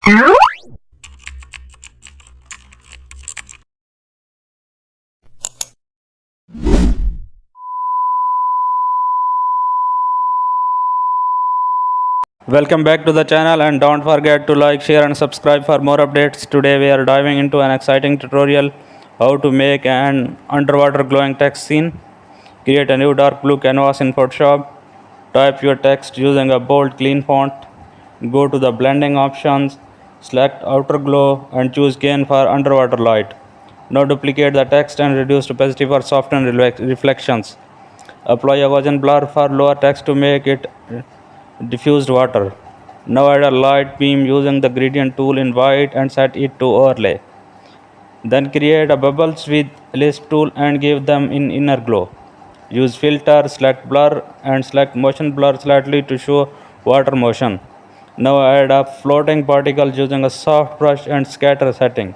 Welcome back to the channel, and don't forget to like, share and subscribe for more updates. Today we are diving into an exciting tutorial how to make an underwater glowing text scene. Create a new dark blue canvas in Photoshop. Type your text using a bold clean font. Go to the blending options, select outer glow and choose gain for underwater light. Now duplicate the text and reduce opacity for soften reflections. Apply a Gaussian blur for lower text to make it diffused water. Now add a light beam using the gradient tool in white and set it to overlay. Then create a bubbles with lisp tool and give them an inner glow. Use filter, select blur and select motion blur slightly to show water motion. Now add a floating particle using a soft brush and scatter setting.